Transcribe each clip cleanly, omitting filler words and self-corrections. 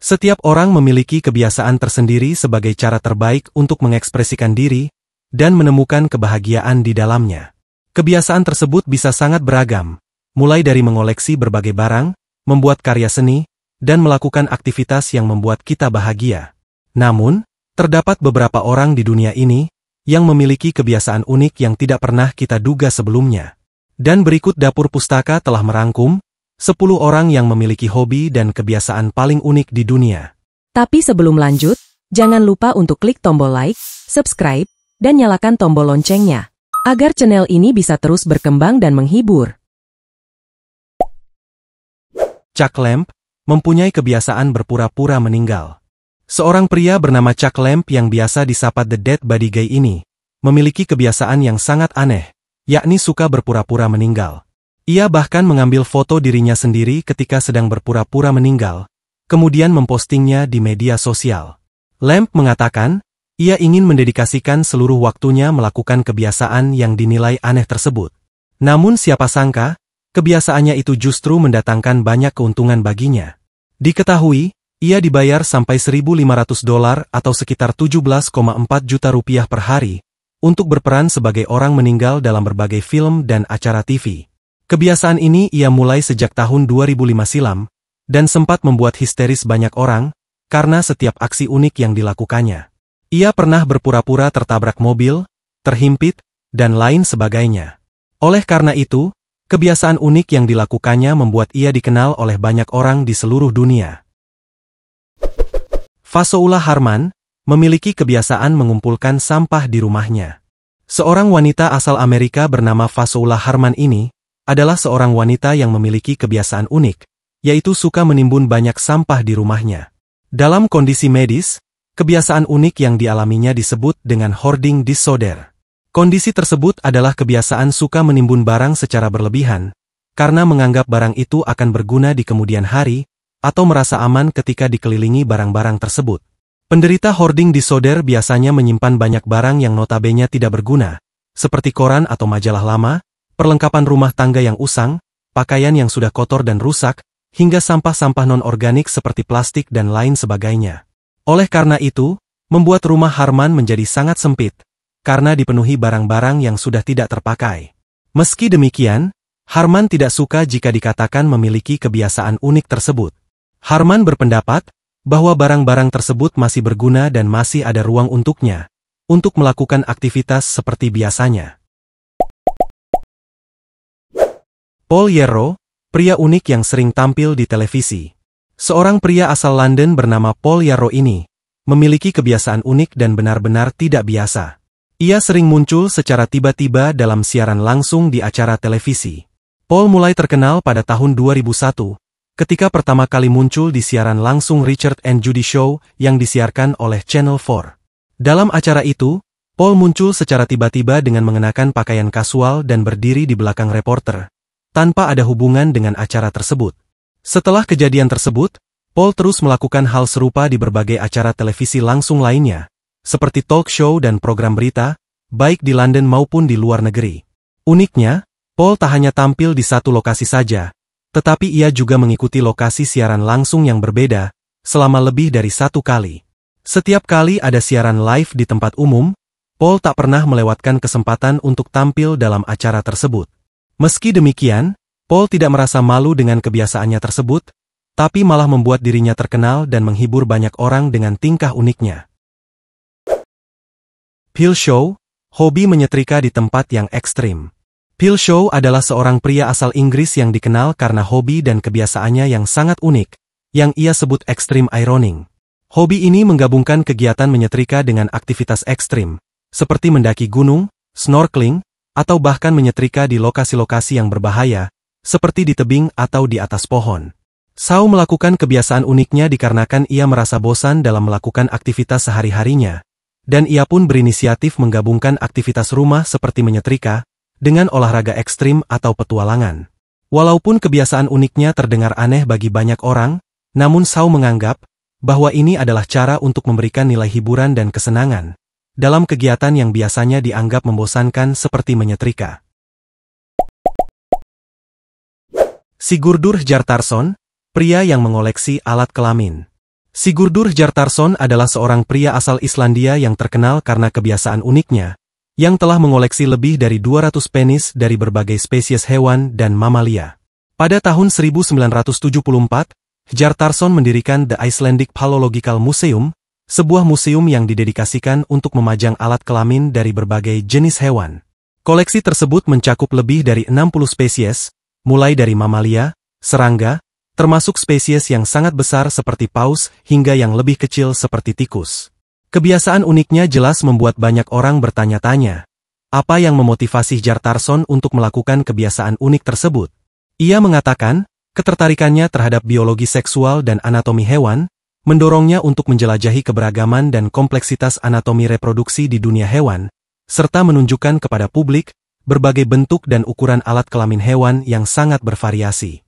Setiap orang memiliki kebiasaan tersendiri sebagai cara terbaik untuk mengekspresikan diri dan menemukan kebahagiaan di dalamnya. Kebiasaan tersebut bisa sangat beragam, mulai dari mengoleksi berbagai barang, membuat karya seni, dan melakukan aktivitas yang membuat kita bahagia. Namun, terdapat beberapa orang di dunia ini yang memiliki kebiasaan unik yang tidak pernah kita duga sebelumnya. Dan berikut Dapur Pustaka telah merangkum 10 orang yang memiliki hobi dan kebiasaan paling unik di dunia. Tapi sebelum lanjut, jangan lupa untuk klik tombol like, subscribe, dan nyalakan tombol loncengnya, agar channel ini bisa terus berkembang dan menghibur. Chuck Lamp mempunyai kebiasaan berpura-pura meninggal. Seorang pria bernama Chuck Lamp yang biasa disapa The Dead Body Guy ini, memiliki kebiasaan yang sangat aneh, yakni suka berpura-pura meninggal. Ia bahkan mengambil foto dirinya sendiri ketika sedang berpura-pura meninggal, kemudian mempostingnya di media sosial. Lamp mengatakan, ia ingin mendedikasikan seluruh waktunya melakukan kebiasaan yang dinilai aneh tersebut. Namun siapa sangka, kebiasaannya itu justru mendatangkan banyak keuntungan baginya. Diketahui, ia dibayar sampai $1.500 atau sekitar 17,4 juta rupiah per hari, untuk berperan sebagai orang meninggal dalam berbagai film dan acara TV. Kebiasaan ini ia mulai sejak tahun 2005 silam, dan sempat membuat histeris banyak orang, karena setiap aksi unik yang dilakukannya. Ia pernah berpura-pura tertabrak mobil, terhimpit, dan lain sebagainya. Oleh karena itu, kebiasaan unik yang dilakukannya membuat ia dikenal oleh banyak orang di seluruh dunia. Fasoula Harman memiliki kebiasaan mengumpulkan sampah di rumahnya. Seorang wanita asal Amerika bernama Fasoula Harman ini adalah seorang wanita yang memiliki kebiasaan unik, yaitu suka menimbun banyak sampah di rumahnya. Dalam kondisi medis, kebiasaan unik yang dialaminya disebut dengan hoarding disorder. Kondisi tersebut adalah kebiasaan suka menimbun barang secara berlebihan, karena menganggap barang itu akan berguna di kemudian hari, atau merasa aman ketika dikelilingi barang-barang tersebut. Penderita hoarding disorder biasanya menyimpan banyak barang yang notabene tidak berguna, seperti koran atau majalah lama, perlengkapan rumah tangga yang usang, pakaian yang sudah kotor dan rusak, hingga sampah-sampah non-organik seperti plastik dan lain sebagainya. Oleh karena itu, membuat rumah Harman menjadi sangat sempit, karena dipenuhi barang-barang yang sudah tidak terpakai. Meski demikian, Harman tidak suka jika dikatakan memiliki kebiasaan unik tersebut. Harman berpendapat bahwa barang-barang tersebut masih berguna dan masih ada ruang untuknya, untuk melakukan aktivitas seperti biasanya. Paul Yarrow, pria unik yang sering tampil di televisi. Seorang pria asal London bernama Paul Yarrow ini, memiliki kebiasaan unik dan benar-benar tidak biasa. Ia sering muncul secara tiba-tiba dalam siaran langsung di acara televisi. Paul mulai terkenal pada tahun 2001, ketika pertama kali muncul di siaran langsung Richard and Judy Show yang disiarkan oleh Channel 4. Dalam acara itu, Paul muncul secara tiba-tiba dengan mengenakan pakaian kasual dan berdiri di belakang reporter, tanpa ada hubungan dengan acara tersebut. Setelah kejadian tersebut, Paul terus melakukan hal serupa di berbagai acara televisi langsung lainnya, seperti talk show dan program berita, baik di London maupun di luar negeri. Uniknya, Paul tak hanya tampil di satu lokasi saja, tetapi ia juga mengikuti lokasi siaran langsung yang berbeda, selama lebih dari 1 kali. Setiap kali ada siaran live di tempat umum, Paul tak pernah melewatkan kesempatan untuk tampil dalam acara tersebut. Meski demikian, Paul tidak merasa malu dengan kebiasaannya tersebut, tapi malah membuat dirinya terkenal dan menghibur banyak orang dengan tingkah uniknya. Phil Shaw, hobi menyetrika di tempat yang ekstrim. Phil Shaw adalah seorang pria asal Inggris yang dikenal karena hobi dan kebiasaannya yang sangat unik, yang ia sebut extreme ironing. Hobi ini menggabungkan kegiatan menyetrika dengan aktivitas ekstrim, seperti mendaki gunung, snorkeling, atau bahkan menyetrika di lokasi-lokasi yang berbahaya, seperti di tebing atau di atas pohon. Shaw melakukan kebiasaan uniknya dikarenakan ia merasa bosan dalam melakukan aktivitas sehari-harinya, dan ia pun berinisiatif menggabungkan aktivitas rumah seperti menyetrika, dengan olahraga ekstrim atau petualangan. Walaupun kebiasaan uniknya terdengar aneh bagi banyak orang, namun Shaw menganggap bahwa ini adalah cara untuk memberikan nilai hiburan dan kesenangan dalam kegiatan yang biasanya dianggap membosankan seperti menyetrika. Sigurdur Hjartarson, pria yang mengoleksi alat kelamin. Sigurdur Hjartarson adalah seorang pria asal Islandia yang terkenal karena kebiasaan uniknya, yang telah mengoleksi lebih dari 200 penis dari berbagai spesies hewan dan mamalia. Pada tahun 1974, Hjartarson mendirikan The Icelandic Phallological Museum, sebuah museum yang didedikasikan untuk memajang alat kelamin dari berbagai jenis hewan. Koleksi tersebut mencakup lebih dari 60 spesies, mulai dari mamalia, serangga, termasuk spesies yang sangat besar seperti paus hingga yang lebih kecil seperti tikus. Kebiasaan uniknya jelas membuat banyak orang bertanya-tanya, apa yang memotivasi Hjartarson untuk melakukan kebiasaan unik tersebut? Ia mengatakan, ketertarikannya terhadap biologi seksual dan anatomi hewan, mendorongnya untuk menjelajahi keberagaman dan kompleksitas anatomi reproduksi di dunia hewan, serta menunjukkan kepada publik berbagai bentuk dan ukuran alat kelamin hewan yang sangat bervariasi.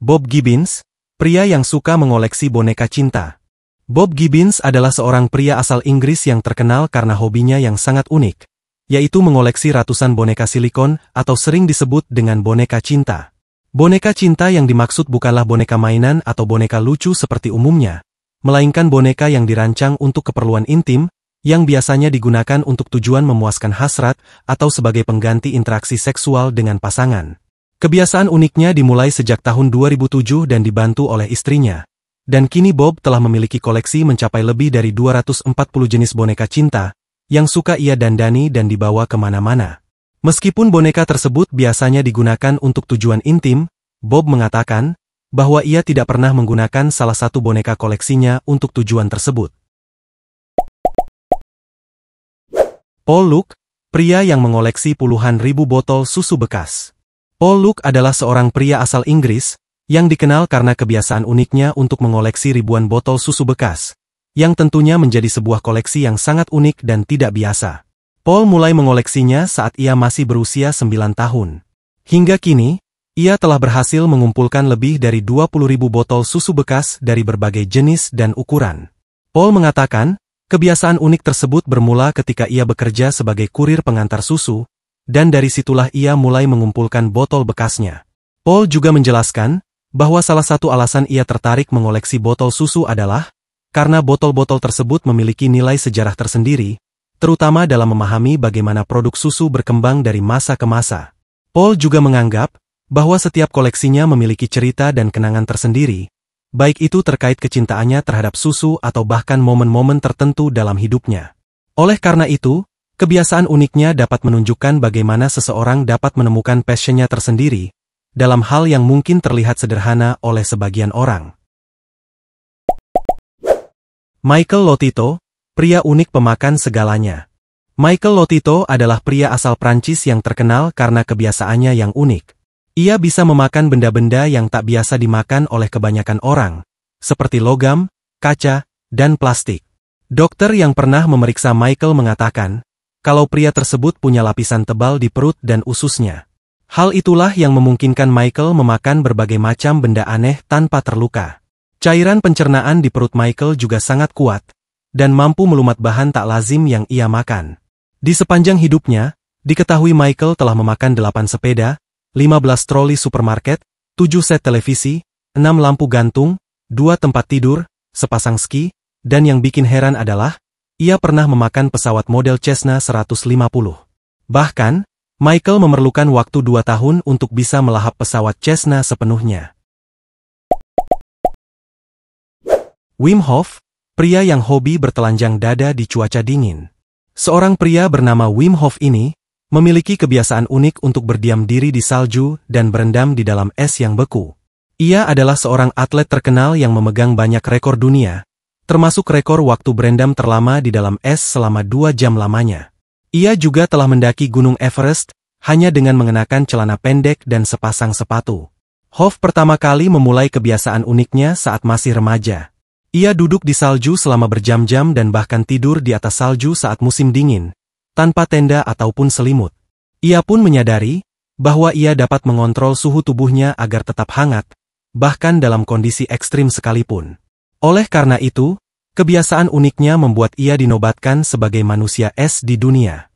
Bob Gibbons, pria yang suka mengoleksi boneka cinta. Bob Gibbons adalah seorang pria asal Inggris yang terkenal karena hobinya yang sangat unik, yaitu mengoleksi ratusan boneka silikon atau sering disebut dengan boneka cinta. Boneka cinta yang dimaksud bukanlah boneka mainan atau boneka lucu seperti umumnya, melainkan boneka yang dirancang untuk keperluan intim, yang biasanya digunakan untuk tujuan memuaskan hasrat atau sebagai pengganti interaksi seksual dengan pasangan. Kebiasaan uniknya dimulai sejak tahun 2007 dan dibantu oleh istrinya. Dan kini Bob telah memiliki koleksi mencapai lebih dari 240 jenis boneka cinta, yang suka ia dandani dan dibawa kemana-mana. Meskipun boneka tersebut biasanya digunakan untuk tujuan intim, Bob mengatakan bahwa ia tidak pernah menggunakan salah satu boneka koleksinya untuk tujuan tersebut. Paul Luke, pria yang mengoleksi puluhan ribu botol susu bekas. Paul Luke adalah seorang pria asal Inggris, yang dikenal karena kebiasaan uniknya untuk mengoleksi ribuan botol susu bekas, yang tentunya menjadi sebuah koleksi yang sangat unik dan tidak biasa. Paul mulai mengoleksinya saat ia masih berusia 9 tahun. Hingga kini, ia telah berhasil mengumpulkan lebih dari 20.000 botol susu bekas dari berbagai jenis dan ukuran. Paul mengatakan, kebiasaan unik tersebut bermula ketika ia bekerja sebagai kurir pengantar susu, dan dari situlah ia mulai mengumpulkan botol bekasnya. Paul juga menjelaskan bahwa salah satu alasan ia tertarik mengoleksi botol susu adalah karena botol-botol tersebut memiliki nilai sejarah tersendiri, terutama dalam memahami bagaimana produk susu berkembang dari masa ke masa. Paul juga menganggap bahwa setiap koleksinya memiliki cerita dan kenangan tersendiri, baik itu terkait kecintaannya terhadap susu atau bahkan momen-momen tertentu dalam hidupnya. Oleh karena itu, kebiasaan uniknya dapat menunjukkan bagaimana seseorang dapat menemukan passionnya tersendiri, dalam hal yang mungkin terlihat sederhana oleh sebagian orang. Michael Lotito, pria unik pemakan segalanya. Michael Lotito adalah pria asal Prancis yang terkenal karena kebiasaannya yang unik. Ia bisa memakan benda-benda yang tak biasa dimakan oleh kebanyakan orang, seperti logam, kaca, dan plastik. Dokter yang pernah memeriksa Michael mengatakan, kalau pria tersebut punya lapisan tebal di perut dan ususnya. Hal itulah yang memungkinkan Michael memakan berbagai macam benda aneh tanpa terluka. Cairan pencernaan di perut Michael juga sangat kuat, dan mampu melumat bahan tak lazim yang ia makan. Di sepanjang hidupnya, diketahui Michael telah memakan 8 sepeda, 15 troli supermarket, 7 set televisi, 6 lampu gantung, 2 tempat tidur, sepasang ski, dan yang bikin heran adalah, ia pernah memakan pesawat model Cessna 150. Bahkan, Michael memerlukan waktu 2 tahun untuk bisa melahap pesawat Cessna sepenuhnya. Wim Hof, pria yang hobi bertelanjang dada di cuaca dingin. Seorang pria bernama Wim Hof ini, memiliki kebiasaan unik untuk berdiam diri di salju dan berendam di dalam es yang beku. Ia adalah seorang atlet terkenal yang memegang banyak rekor dunia, termasuk rekor waktu berendam terlama di dalam es selama 2 jam lamanya. Ia juga telah mendaki Gunung Everest, hanya dengan mengenakan celana pendek dan sepasang sepatu. Hof pertama kali memulai kebiasaan uniknya saat masih remaja. Ia duduk di salju selama berjam-jam dan bahkan tidur di atas salju saat musim dingin, tanpa tenda ataupun selimut. Ia pun menyadari bahwa ia dapat mengontrol suhu tubuhnya agar tetap hangat, bahkan dalam kondisi ekstrim sekalipun. Oleh karena itu, kebiasaan uniknya membuat ia dinobatkan sebagai manusia es di dunia.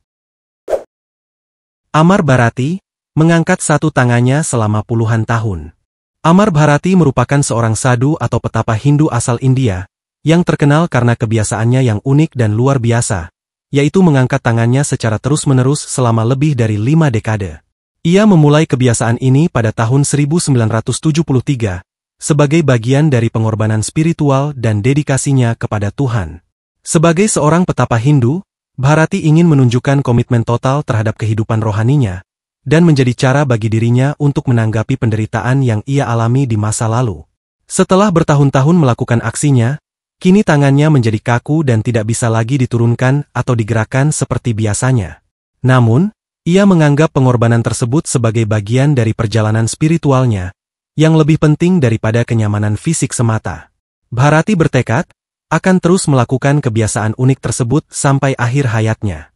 Amar Bharati, mengangkat satu tangannya selama puluhan tahun. Amar Bharati merupakan seorang sadhu atau petapa Hindu asal India, yang terkenal karena kebiasaannya yang unik dan luar biasa, yaitu mengangkat tangannya secara terus-menerus selama lebih dari 5 dekade. Ia memulai kebiasaan ini pada tahun 1973, sebagai bagian dari pengorbanan spiritual dan dedikasinya kepada Tuhan. Sebagai seorang petapa Hindu, Bharati ingin menunjukkan komitmen total terhadap kehidupan rohaninya, dan menjadi cara bagi dirinya untuk menanggapi penderitaan yang ia alami di masa lalu. Setelah bertahun-tahun melakukan aksinya, kini tangannya menjadi kaku dan tidak bisa lagi diturunkan atau digerakkan seperti biasanya. Namun, ia menganggap pengorbanan tersebut sebagai bagian dari perjalanan spiritualnya, yang lebih penting daripada kenyamanan fisik semata. Bharati bertekad akan terus melakukan kebiasaan unik tersebut sampai akhir hayatnya.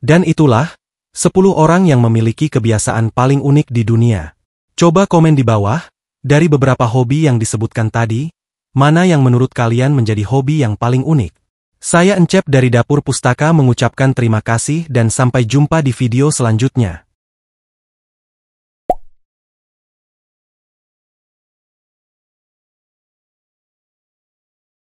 Dan itulah 10 orang yang memiliki kebiasaan paling unik di dunia. Coba komen di bawah, dari beberapa hobi yang disebutkan tadi, mana yang menurut kalian menjadi hobi yang paling unik? Saya Encep dari Dapur Pustaka mengucapkan terima kasih dan sampai jumpa di video selanjutnya.